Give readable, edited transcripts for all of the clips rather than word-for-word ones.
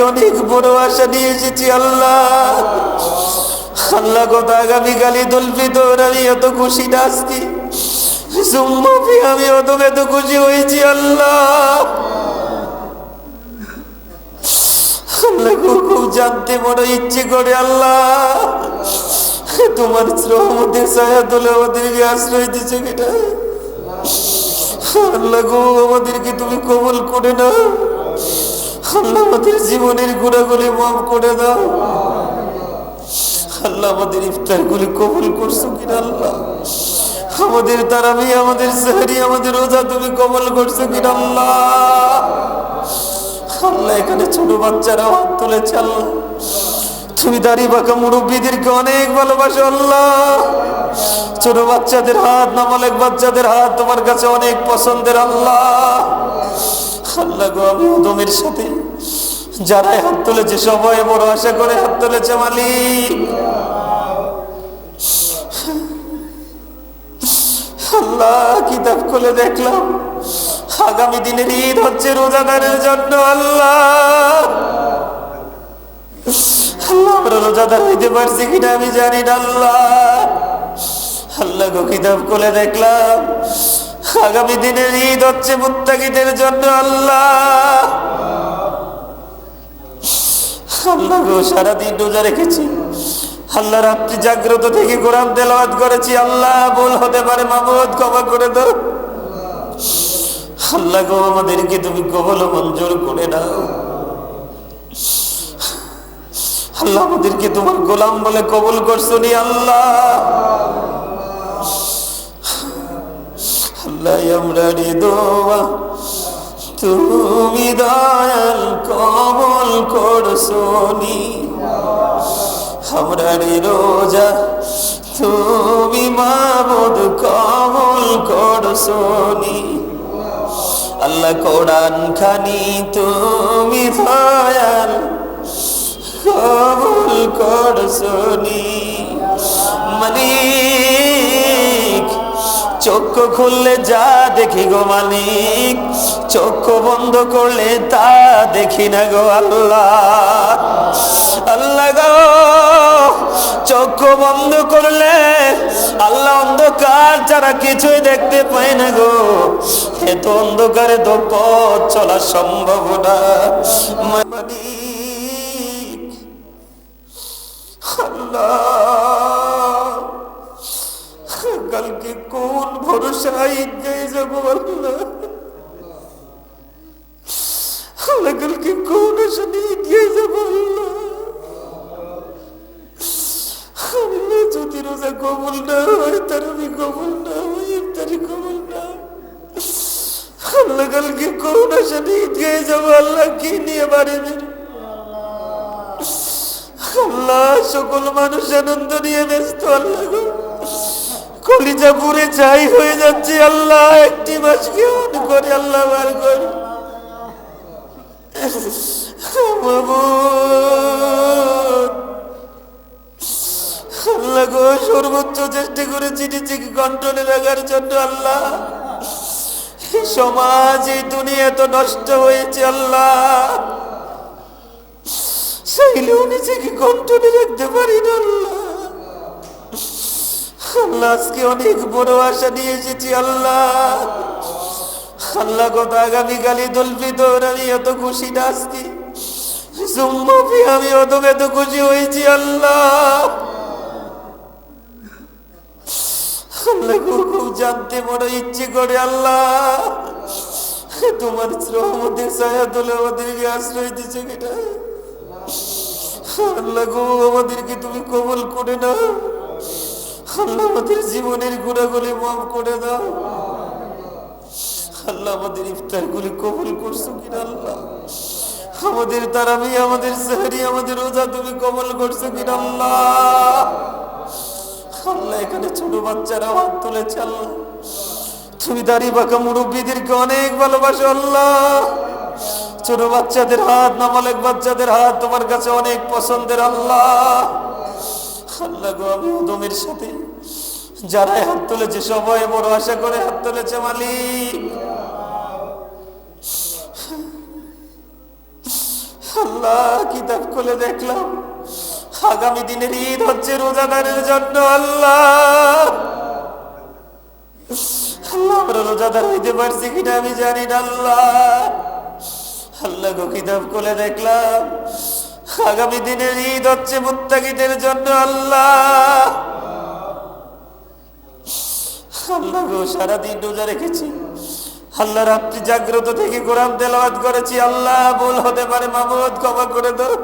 অনেক বড় আশা নিয়ে এসেছি আল্লাহ। আল্লাহ গত আগামীকাল ঈদুল ফিতর, আমি এত খুশি না আজকে আমি এত খুশি হয়েছি আল্লাহ। আল্লাহ খুব জানতে বড় ইচ্ছে করে আল্লাহ, তোমার রহমতের ছায়া তোলে আমাদেরকে আশ্রয় দিচ্ছে কিনা। আল্লাহ গো, আমাদেরকে তুমি কবুল করে নাও আল্লাহ, আমাদের জীবনের গুণাগুলি মাফ করে দাও আল্লাহ। আমাদের ইফতারগুলি কবুল করছো কিনা আল্লাহ, আমাদের তারাবি, আমাদের সেহরি, আমাদের রোজা তুমি কবুল করছো কিনা আল্লাহ। আল্লাহ এখানে ছোট বাচ্চারা হাত তুলেছে আল্লাহ, তুমি দাঁড়িয়ে বাঁকা মুরব্বীদেরকে অনেক ভালোবাসো আল্লাহ। ছোট বাচ্চাদের হাত, নাবালেগ বাচ্চাদের হাত তোমার কাছে অনেক পছন্দের আল্লাহ। আল্লাহ গো, আমি উদমের সাথে যারা হাত তুলেছে সবাই বড় আশা করে হাত তুলেছে মালিক। আল্লাহ কিতাব খুলে দেখলাম আগামী দিনের ঈদ হচ্ছে রোজাদারের জন্য আল্লাহ। আল্লাহ আমরা রোজাদার হইতে পারছি কিনা আমি জানি না আল্লাহ। আল্লাহ গো, কিতাব খুলে দেখলাম আগামী দিনের ঈদ হচ্ছে মুত্তাকিদের জন্য আল্লাহ। আল্লাহ গো, সারাদিন রোজা রেখেছি আল্লাহ, রাত্রি জাগ্রত থেকে কোরআন তেলাওয়াত করেছি আল্লাহ, ভুল হতে পারে মাবুদ ক্ষমা করে দাও আল্লাহ গো। আমাদেরকে তুমি কবুল মঞ্জুর করে নাও আল্লাহ, আমাদেরকে তোমার গোলাম বলে কবুল করছো নি আল্লাহ। আল্লাহ আমরা দোয়া তুমি দয়াল কবুল করছো নি, আমরা রোজা তুমি মাবুদ কবুল করছো নি আল্লাহ। কোরআন খানি তুমি দয়াল কবুল করছো নি মালিক। চক্ষু খুললে যা দেখি গো মালিক, চক্ষু বন্ধ করলে তা দেখি না গো আল্লাহ। আল্লাহ গো, চক্ষু বন্ধ করলে আল্লাহ অন্ধকার ছাড়া কিছুই দেখতে পাই না গো। এত অন্ধকারে তো পথ চলা সম্ভব না মালিক। আল্লাহ কালকে কোন ভরসায় যাই যাবো আল্লাহ, আল্লাহ কালকে কোন আশা নিয়ে গিয়ে যাবো আল্লাহ। আল্লাহ যদি রোজা কবুল না হয়, তারাবি কবুল না হয়, ইফতারি কবুল না, আল্লাহ কালকে কোন আশা নিয়ে গিয়ে যাবো আল্লাহ, কি নিয়ে বাড়ি আল্লাহ। সকল মানুষ আনন্দ নিয়ে ব্যস্ত আল্লাহ গো, কলিজা পুরে চাই হয়ে যাচ্ছে আল্লাহ। একটি মাস কেমন করে আল্লাহ বার করে আল্লাহ গো, সর্বোচ্চ চেষ্টা করেছি নিজেকে কন্ট্রোলে রাখার জন্য আল্লাহ। সমাজ এই দুনিয়া তো নষ্ট হয়েছে আল্লাহ, চাইলেও নিজেকে কন্ট্রোলে রাখতে পারি না আল্লাহ। আল্লাহ আজকে অনেক বড় আশা নিয়ে এসেছি আল্লাহ। আল্লাহ গত আগামীকাল ঈদুল ফিতর, আমি এত খুশি না আজকে আমি এত খুশি হয়েছি আল্লাহ। আল্লাহ খুব জানতে বড় ইচ্ছে করে আল্লাহ, তোমার রহমতের ছায়া তোলে আমাদেরকে আশ্রয় দিচ্ছে কিনা। আল্লাহ গো, আমাদেরকে তুমি কবুল করে নাও আল্লাহ, আমাদের জীবনের গুণাগুলি মাফ করে দাও আল্লাহ। আমাদের ইফতারগুলি কবুল করছো কিনা আল্লাহ, আমাদের তারাবি, আমাদের সেহরি, আমাদের রোজা তুমি কবুল করছো কিনা আল্লাহ। আল্লাহ এখানে ছোট বাচ্চারা হাত তুলেছে আল্লাহ, তুমি দাঁড়িয়ে বাঁকা মুরব্বীদেরকে অনেক ভালোবাসো আল্লাহ। ছোট বাচ্চাদের হাত, নাবালেগ বাচ্চাদের হাত তোমার কাছে অনেক পছন্দের আল্লাহ। আল্লাহ গো, আমি উদমের সাথে যারা হাত তুলেছে সবাই বড় আশা করে হাত তুলেছে মালিক। আল্লাহ কিতাব খুলে দেখলাম আগামী দিনের ঈদ হচ্ছে রোজাদারের জন্য। আল্লাহ আল্লাহ আমরা রোজাদার হইতে পারছি কিনা আমি জানি না। আল্লাহ গো কিতাব খুলে দেখলাম আগামী দিনের ঈদ হচ্ছে মুত্তাকিদের জন্য। আল্লাহ আল্লাহ গো সারাদিন রোজা রেখেছি, আল্লাহ রাত্রি জাগ্রত থেকে কোরআন তেলাওয়াত করেছি। আল্লাহ ভুল হতে পারে, মামুদ ক্ষমা করে দাও।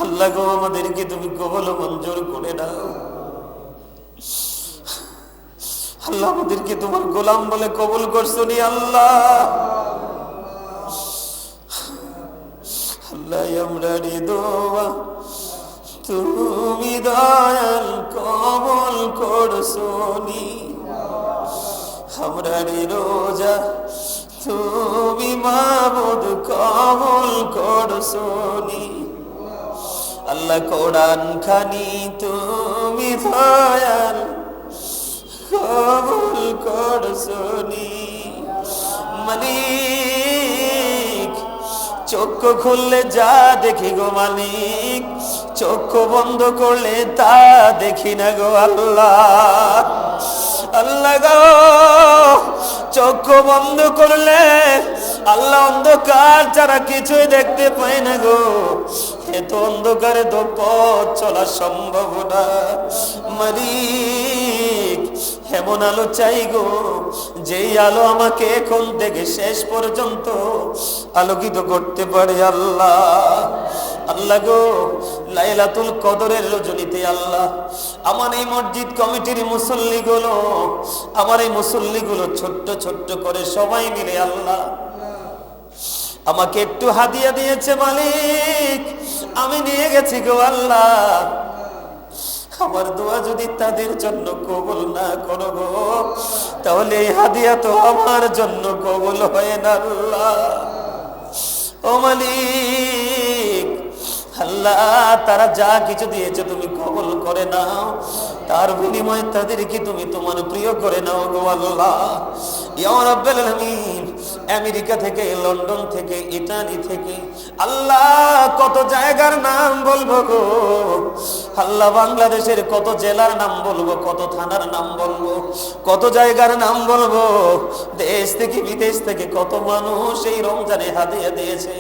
আল্লাহ গো আমাদেরকে তুমি কবুল ও মঞ্জুর করে নাও। আল্লাহ আমাদেরকে তোমার গোলাম বলে কবুল করছো নি। আল্লাহ আল্লাহ আমরা দোয়া তুমি দয়াল কবুল করছো নি। আমরা রোজা তুমি মাবুদ কবুল করছো নি। আল্লাহ কোরআন খানি তুমি দয়াল কবুল করছো নি। মালিক চক্ষু খুললে যা দেখি গো মালিক, চক্ষু বন্ধ করলে তা দেখি না গো। আল্লাহ আল্লাহ গো চক্ষু বন্ধ করলে আল্লাহ অন্ধকার ছাড়া কিছুই দেখতে পাই না গো। এত অন্ধকারে তো পথ চলা সম্ভব না। মালিক এমন আলো চাই গো যেই আলো আমাকে এখন থেকে শেষ পর্যন্ত আলোকিত করতে পারে। আল্লাহ আল্লাহ গো লাইলাতুল কদরের রজনীতে আল্লাহ আমার এই মসজিদ কমিটির মুসল্লিগুলো, আমার এই মুসল্লিগুলো ছোট্ট ছোট্ট করে সবাই মিলে আল্লাহ আমাকে একটু হাদিয়া দিয়েছে। মালিক আমি নিয়ে গেছি গো। আল্লাহ আমার দোয়া যদি তাদের জন্য কবুল না করো গো, তাহলে এই হাদিয়া তো আমার জন্য কবুল হয় না। আল্লাহ ও মালিক আল্লাহ তারা যা কিছু দিয়েছে তুমি কবুল করে নাও, তার বিনিময়ে তাদেরকে তুমি তোমার প্রিয় করে নাও গো। আল্লাহ ইয়া রাব্বুল আলামিন আমেরিকা থেকে, লন্ডন থেকে, ইতালি থেকে আল্লাহ কত জায়গার নাম বলবো গো। আল্লাহ বাংলাদেশের কত জেলার নাম বলবো, কত থানার নাম বলবো, কত জায়গার নাম বলবো। দেশ থেকে বিদেশ থেকে কত মানুষ এই রমজানে হাদিয়া দিয়েছে।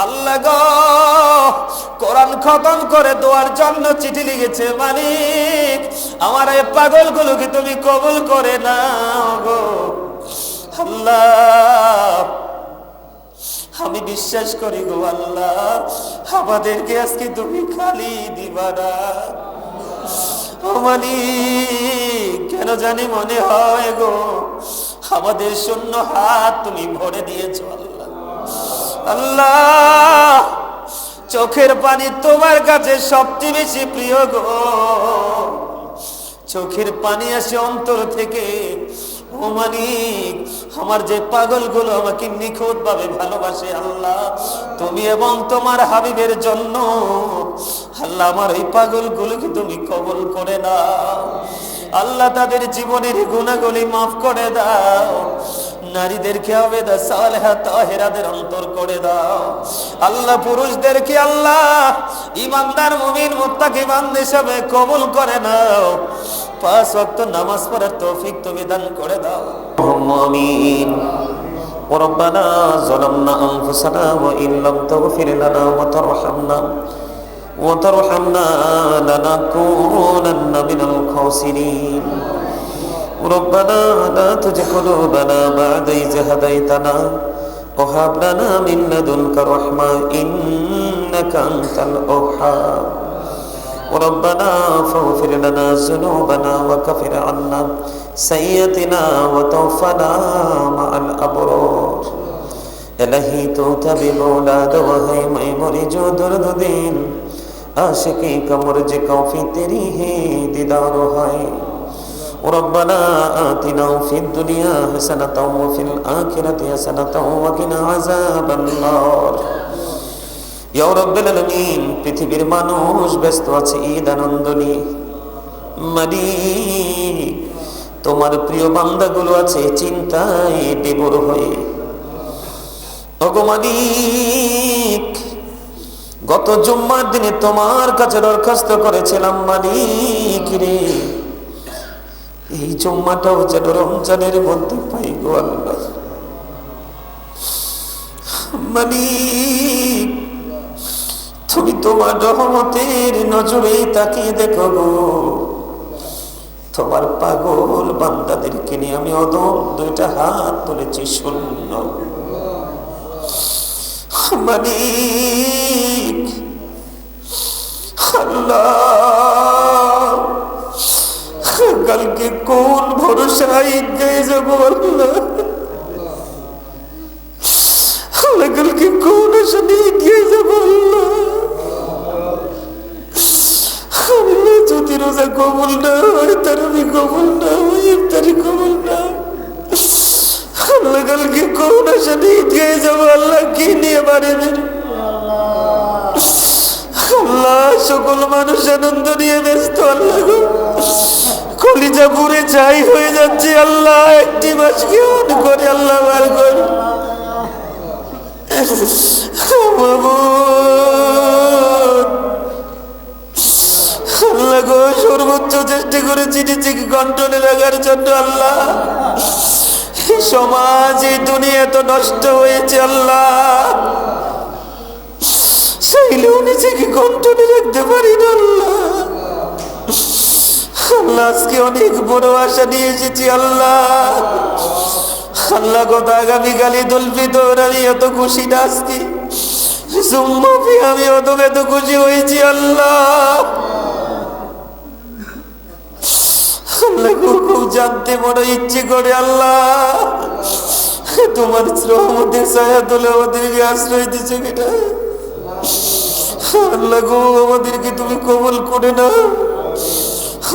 আল্লাহ গো কোরআন খতম করে দোয়ার জন্য চিঠি লিখেছে। মালিক আমার এই পাগলগুলোকে তুমি কবুল করে নাও গো। আল্লাহ আমি বিশ্বাস করি গো আল্লাহ আমাদেরকে আজকে তুমি খালি দিবা না। ও মালিক কেন জানি মনে হয় গো আমাদের শূন্য হাত তুমি ভরে দিয়েছো। আল্লাহ আল্লাহ চোখের পানি তোমার কাছে সবচেয়ে বেশি প্রিয় গো। চোখের পানি আসে অন্তর থেকে। ও মালিক আমার যে পাগলগুলো আমাকে নিখুঁত ভাবে ভালোবাসে আল্লাহ তুমি এবং তোমার হাবিবের জন্য আল্লাহ আমার এই পাগলগুলোকে তুমি কবুল করে নাও। আল্লাহ তাদের জীবনের গুনাহগুলি মাফ করে দাও। নারীদেরকে আবেদা সালেহা তাহেরাদের অন্তর করে দাও। আল্লাহ পুরুষদেরকে আল্লাহ ঈমানদার মুমিন মুত্তাকি বান্দা হিসেবে কবুল করে নাও। 5 ওয়াক্ত নামাজ পড়ার তৌফিক তুমি দান করে দাও। আমিন। রব্বানা যালামনা আনফুসানা ওয়া ইন লাম তাগফির লানা ওয়া তারহামনা লানাকুনান্না মিনাল খাসিরিন। ربنا لا تزغ قلوبنا بعد إذ هديتنا وهب لنا من لدنك رحمة إنك أنت الوهاب. ربنا فاغفر لنا ذنوبنا وكفر عنا سيئاتنا وتوفنا مع الأبرار. إلهي توتبي مولاد وهي ميموري جو درد دين आशिकी कमर जे कौफी तेरी है दीदार है. ربنا آتنا في الدنيا حسنة وفي الآخرة حسنة وقنا عذاب النار. ইয়া রাব্বুল আলামিন পৃথিবীর মানুষ ব্যস্ত আছে ঈদ আনন্দ নিয়ে। মালিক তোমার প্রিয় বান্দাগুলো আছে চিন্তায় বিভোর হয়ে। ওগো মালিক গত জুম্মার দিনে তোমার কাছে দরখাস্ত করেছিলাম, মালিক রে এই জুম্মাটাও যেন রমজানের মধ্যে পাই গো আল্লাহ। মালিক তুমি তোমার রহমতের নজরে তাকিয়ে দেখো গো, তোমার পাগল বান্দাদেরকে নিয়ে আমি অদম দুইটা হাত তুলেছি শূন্য। মালিক আল্লাহ কালকে কোন ভরসায় ঈদগাহে যাবো আল্লাহ, কালকে কোন আসলে ঈদগাহে যাবো আল্লাহ। আল্লাহ যদি রোজা কবুল না হয়, তারাবি কবুল না হয়, ইফতারি কবুল না, আল্লাহ কালকে কোন আসলে ঈদগাহে যাবো আল্লাহ, কি নিয়ে বাড়ি বের আল্লাহ। সকল মানুষ আনন্দ নিয়ে ব্যস্ত আল্লাহ গো, কলিজা পুরে চাই হয়ে যাচ্ছে আল্লাহ। একটি মাসকে অন করে আল্লাহ বার করে আল্লাহ গো, সর্বোচ্চ চেষ্টা করেছি নিজেকে কন্ট্রোলে রাখার জন্য আল্লাহ। সমাজ এই দুনিয়া তো নষ্ট হয়েছে আল্লাহ, চাইলেও নিজেকে কন্ট্রোলে রাখতে পারি না আল্লাহ। আল্লাহ আজকে অনেক বড় আশা নিয়ে এসেছি আল্লাহ। আল্লাহ কথা আগামীকাল ঈদুল ফিতর, আমি এত খুশি না আজকে জুম্মাফি আমি এত খুশি হয়েছি আল্লাহ। আল্লাহ খুব জানতে বড় ইচ্ছে করে আল্লাহ, তোমার রহমতের ছায়া তোলে আমাদেরকে আশ্রয় দিচ্ছে কিনা আল্লাহ গো, আমাদেরকে তুমি কবুল করে নাও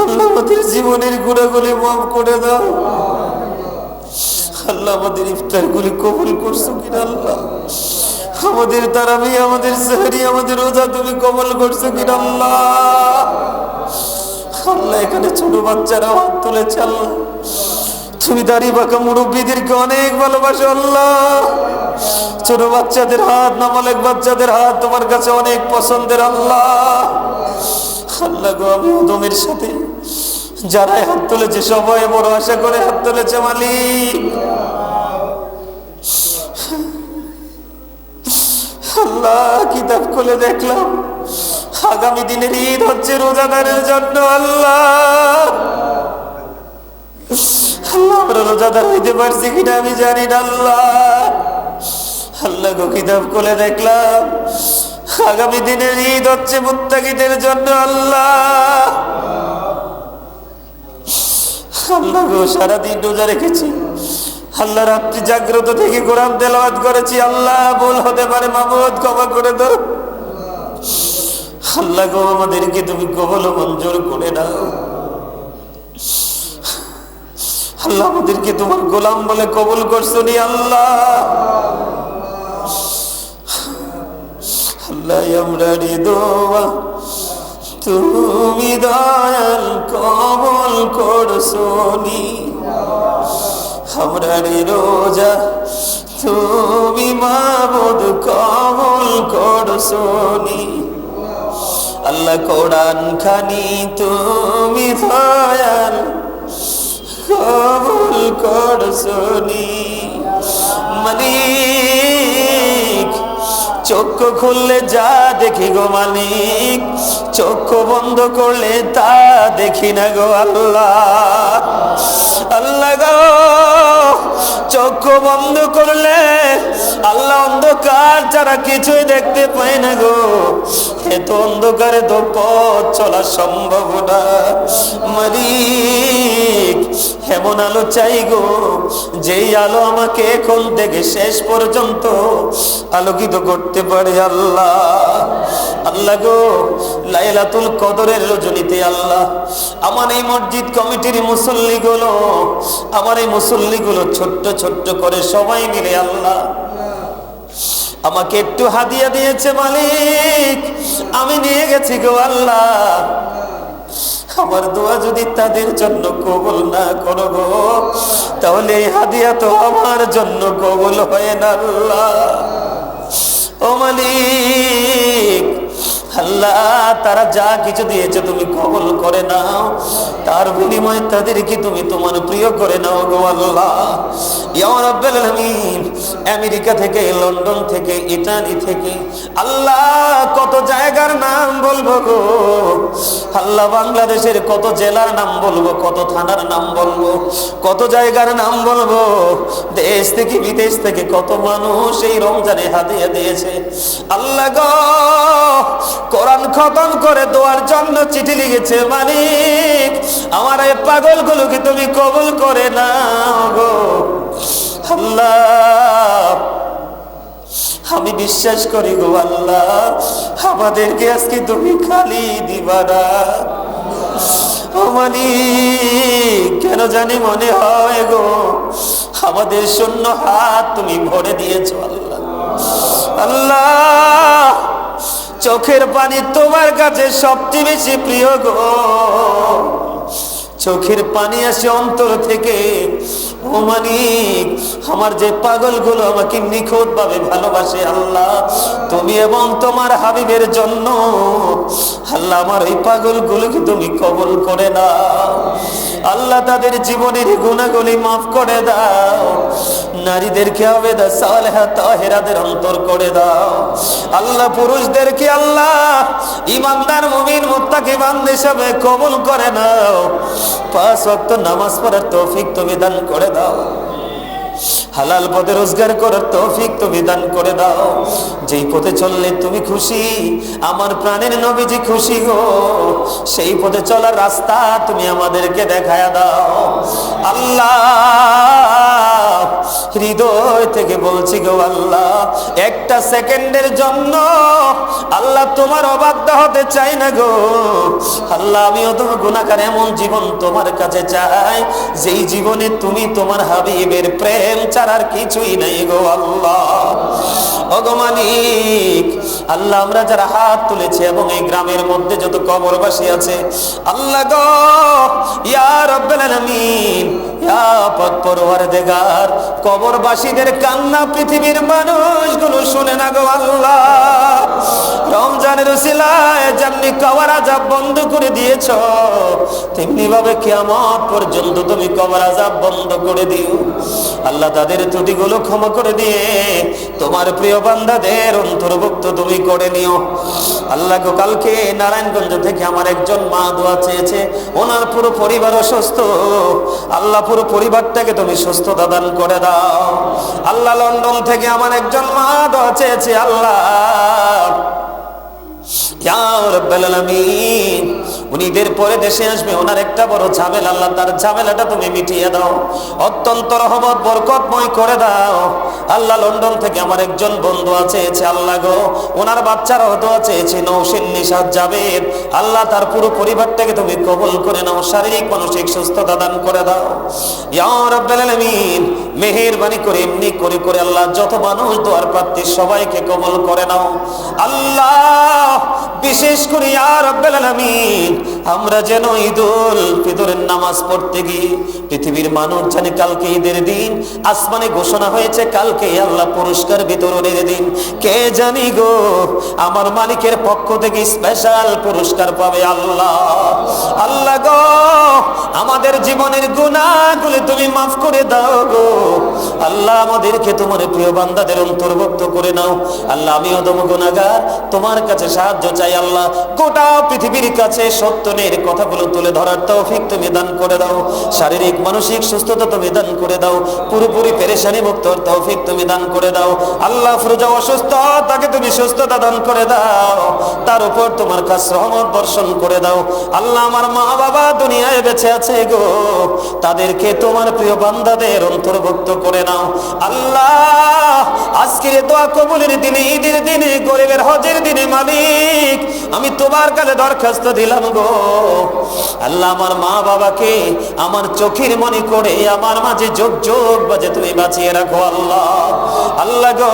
আল্লাহ। আমাদের জীবনের গুণাগুলি মাফ করে দাও আল্লাহ। আমাদের ইফতার গুলি কবুল করছো কিনা আল্লাহ, আমাদের তারাবি, আমাদের সেহরি, আমাদের রোজা তুমি কবুল করছো কিনা আল্লাহ। আল্লাহ এখানে ছোট বাচ্চারা হাত তুলেছে আল্লাহ, তুমি দাঁড়িয়ে বাঁকা মুরব্বীদেরকে অনেক ভালোবাসো আল্লাহ। ছোট বাচ্চাদের হাত, নাবালেগ বাচ্চাদের হাত তোমার কাছে অনেক পছন্দের আল্লাহ। আল্লাহ গো, আমি উদমের সাথে যারা হাত তুলেছে সবাই বড় আশা করে হাত তুলেছে মালিক। আল্লাহ কিতাব খুলে দেখলাম আগামী দিনের ঈদ হচ্ছে রোজাদারের জন্য আল্লাহ। আল্লাহ আমরা রোজাদার হইতে পারছি কিনা আমি জানি না আল্লাহ। আল্লাহ গো, কিতাব খুলে দেখলাম আগামী দিনের ঈদ হচ্ছে মুত্তাকিদের জন্য আল্লাহ। আল্লাহ গো, সারাদিন রোজা রেখেছি আল্লাহ, রাত্রি জাগ্রত থেকে কোরআন তেলাওয়াত করেছি আল্লাহ, ভুল হতে পারে মাবুদ ক্ষমা করে দাও আল্লাহ গো। আমাদেরকে তুমি কবুল মঞ্জুর করে দাও আল্লাহ। আমাদেরকে তোমার গোলাম বলে কবুল করছো নি আল্লাহ। আল্লাহ আমরা দোয়া তুমি দয়াল কবুল করছো নি, আমরা রোজা তুমি মাবুদ কবুল করছো নি আল্লাহ। কোরআন খানি তুমি দয়াল কবুল করছো নি মালিক। চক্ষু খুললে যা দেখি গো মালিক, চক্ষু বন্ধ করলে তা দেখি না গো আল্লাহ। আল্লাহ গো, চক্ষু বন্ধ করলে আল্লাহ অন্ধকার ছাড়া কিছুই দেখতে পাই না গো। এত অন্ধকারে তো পথ চলা সম্ভব না মালিক। এমন আলো চাই গো, যেই আলো আমাকে এখন থেকে শেষ পর্যন্ত আলোকিত করতে পারে আল্লাহ। আল্লাহ গো, লাইলাতুল কদরের রজনীতে আল্লাহ আমার এই মসজিদ কমিটির মুসল্লিগুলো, আমার এই মুসল্লিগুলো ছোট্ট ছোট্ট করে সবাই মিলে আল্লাহ আমাকে একটু হাদিয়া দিয়েছে মালিক, আমি নিয়ে গেছি গো আল্লাহ। আমার দোয়া যদি তাদের জন্য কবুল না করো গো, তাহলে এই হাদিয়া তো আমার জন্য কবুল হয় না আল্লাহ। ও মালিক, আল্লাহ তারা যা কিছু দিয়েছে তুমি কবুল করে নাও, তার বিনিময়ে তাদেরকে তুমি তোমার প্রিয় করে নাও গো আল্লাহ। ইয়া রাব্বুল আলামিন, আমেরিকা থেকে, লন্ডন থেকে, ইতালি থেকে আল্লাহ কত জায়গার নাম বলবো গো আল্লাহ, বাংলাদেশের কত জেলার নাম বলবো, কত থানার নাম বলবো, কত জায়গার নাম বলবো। দেশ থেকে বিদেশ থেকে কত মানুষ এই রমজানে হাদিয়া দিয়েছে আল্লাহ গো। কোরআন খতম করে দোয়ার জন্য চিঠি লিখেছে, মালিক আমার এই পাগলগুলোকে তুমি কবুল করে নাও গো আল্লাহ। আমি বিশ্বাস করি গো আল্লাহ, আমাদেরকে আজকে তুমি খালি দিবা না। ও মালিক, কেন জানি মনে হয় গো আমাদের শূন্য হাত তুমি ভরে দিয়েছো আল্লাহ। আল্লাহ চোখের পানি তোমার কাছে সবচেয়ে বেশি প্রিয় গো, চোখের পানি আসে অন্তর থেকে। ও মালিক, আমার যে পাগলগুলো আমাকে নিখুঁত ভাবে ভালোবাসে আল্লাহ, তুমি এবং তোমার হাবিবের জন্য আল্লাহ আমার এই পাগলগুলোকে তুমি কবুল করে দাও আল্লাহ। তাদের জীবনের গুনাহগুলি মাফ করে দাও, নারীদেরকে আবেদা সালেহা তাহেরাদের অন্তর করে দাও আল্লাহ। পুরুষদেরকে আল্লাহ ইমানদার মুমিন মুত্তাকি বান্দা হিসেবে কবুল করে নাও। 5 ওয়াক্ত নামাজ পড়ার তৌফিক তুমি দান করে দাও, হালাল পথে রোজগার করার তৌফিক তুমি দান করে দাও। যেই পথে চললে তুমি খুশি, আমার প্রাণের নবীজি খুশি গো, সেই পথে চলার রাস্তা তুমি আমাদেরকে দেখায়া দাও আল্লাহ। হৃদয় থেকে বলছি গো আল্লাহ, একটা সেকেন্ডের জন্য আল্লাহ তোমার অবাধ্য হতে চাই না গো আল্লাহ। আমিও তো গুনাহগার, এমন জীবন তোমার কাছে চাই যেই জীবনে তুমি তোমার হাবিবের প্রেম ছাড়ার কিছুই নাই গো আল্লাহ। ওগো মালিক আল্লাহ, আমরা যারা হাত তুলেছি এবং এই গ্রামের মধ্যে যত কবরবাসী আছে আল্লাহ গো, ইয়া রাব্বুল আলামিন, ইয়া পাক পরওয়ারদিগার, কবরবাসীদের কান্না পৃথিবীর মানুষগুলো শুনে না গো আল্লাহ। রমজানের উসিলায় যেমনি কবর আযাব বন্ধ করে দিয়েছো, তেমনি ভাবে কিয়ামত পর্যন্ত তুমি কবর আযাব বন্ধ করে দিও আল্লাহ। তাদের ত্রুটিগুলো ক্ষমা করে দিয়ে তোমার প্রিয় বান্দাদের অন্তর্ভুক্ত তুমি করে নিও আল্লাহ গো। কালকে নারায়ণগঞ্জ থেকে আমার একজন মা দোয়া চেয়েছে, ওনার পুরো পরিবার অসুস্থ আল্লাহ, পুরো পরিবারটাকে তুমি সুস্থতা দান করে দাও আল্লাহ। লন্ডন থেকে আমার একজন মা দোয়া চেয়েছে আল্লাহ, ইয়া রাব্বুল আলামিন, উনি ঈদের পরে দেশে আসবে, ওনার একটা বড় ঝামেলা আল্লাহ, তার ঝামেলাটা তুমি মিটিয়ে দাও, অত্যন্ত রহমত বরকতময় করে দাও আল্লাহ। লন্ডন থেকে আমার একজন বন্ধু আছে আল্লাহ গো, ওনার বাচ্চারাও দোয়া চেয়েছে, নৌসিন নিশাত জাবেদ আল্লাহ, তার পুরো পরিবারটাকে তুমি কবুল করে নাও, শারীরিক মানসিক সুস্থতা দান করে দাও ইয়া রাব্বুল আলামিন। মেহেরবানি করে এমনি করে করে আল্লাহ যত মানুষ দোয়ার প্রার্থী সবাইকে কবুল করে নাও আল্লাহ। বিশেষ করে ইয়া রাব্বুল আলামিন, আমরা যেন ঈদুল ফিতরের নামাজ পড়তে গিয়ে পৃথিবীর মানুষ জানে কালকে ঈদের দিন, আসমানে ঘোষণা হয়েছে কালকে আল্লাহ পুরস্কার বিতরণের দিন, কে জানি গো আমার মালিকের পক্ষ থেকে স্পেশাল পুরস্কার পাবে আল্লাহ। আল্লাহ গো, আমাদের জীবনের গুনাহগুলো তুমি মাফ করে দাও গো আল্লাহ, আমাদেরকে তোমার প্রিয় বান্দাদের অন্তর্ভুক্ত করে নাও আল্লাহ। আমিও তো গুনাহগার, তোমার কাছে সাহায্য চাই আল্লাহ। গোটা পৃথিবীর কাছে সত্যের কথাগুলো তুলে ধরার তৌফিক তুমি দান করে দাও, শারীরিক মানসিক সুস্থতা তুমি দান করে দাও, পুরোপুরি পেরেশানি মুক্ত তৌফিক তুমি দান করে দাও আল্লাহ। ফরজা অসুস্থ, তাকে তুমি সুস্থতা দান করে দাও, তার উপর তোমার কাছে রহমত বর্ষণ করে দাও আল্লাহ। আমার মা বাবা দুনিয়ায় বেঁচে আছে গো, তাদেরকে তোমার প্রিয় বান্দাদের অন্তর্ভুক্ত করে নাও আল্লাহ। আজকের দোয়া কবুলের দিনে, ঈদের দিনে, গরিবের হজের দিনে মালিক আমি তোমার কাছে দরখাস্ত দিলাম গো আল্লাহ আমার মা বাবাকে আমার চোখের মনি করে আমার মাঝে যোগ যোগ বাজে তুমি বাঁচিয়ে রাখো আল্লাহ। আল্লাহ গো,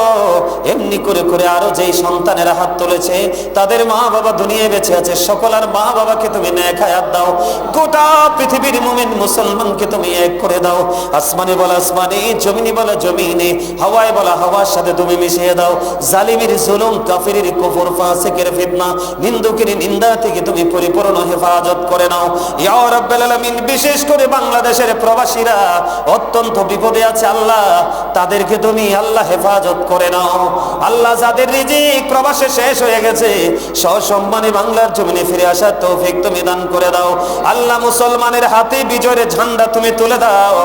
এমনি করে করে আরো যেই সন্তানেরা হাত তুলেছে তাদের মা বাবা দুনিয়ায় বেঁচে আছে, সকলের মা বাবাকে তুমি নেক হায়াত দাও। গোটা পৃথিবীর মুমিন মুসলমানকে তুমি এক করে দাও। আসমানে বলা আসমানে, জমিনে বলা জমিনে, হাওয়ায় বলা হাওয়ার সাথে তুমি মিশিয়ে দাও। জালিমের জুলুম, কাফিরের কুফর, ফাসিকের ফিতনা, নিন্দুকের নিন্দা থেকে তুমি পরিপূর্ণ হেফাজত করে নাও ইয়া রাব্বুল আলামিন। বিশেষ করে বাংলাদেশের প্রবাসীরা অত্যন্ত বিপদে আছে আল্লাহ, তাদেরকে তুমি আল্লাহ হেফাজত করে নাও আল্লাহ। যাদের রিজিক প্রবাসে শেষ হয়ে গেছে, সসম্মানে বাংলার জমিনে ফিরে আসার তৌফিক তুমি দান করে দাও আল্লাহ। মুসলমানের হাতে বিজয়ের ঝান্ডা তুমি তুলে দাও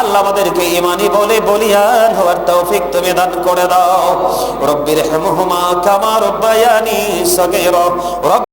আল্লাহ। আমাদেরকে ঈমানি বলে বলিয়ান হওয়ার তৌফিক তুমি দান করে দাও। রব্বিরহামহুমা কামা রাব্বায়ানি সগীরা।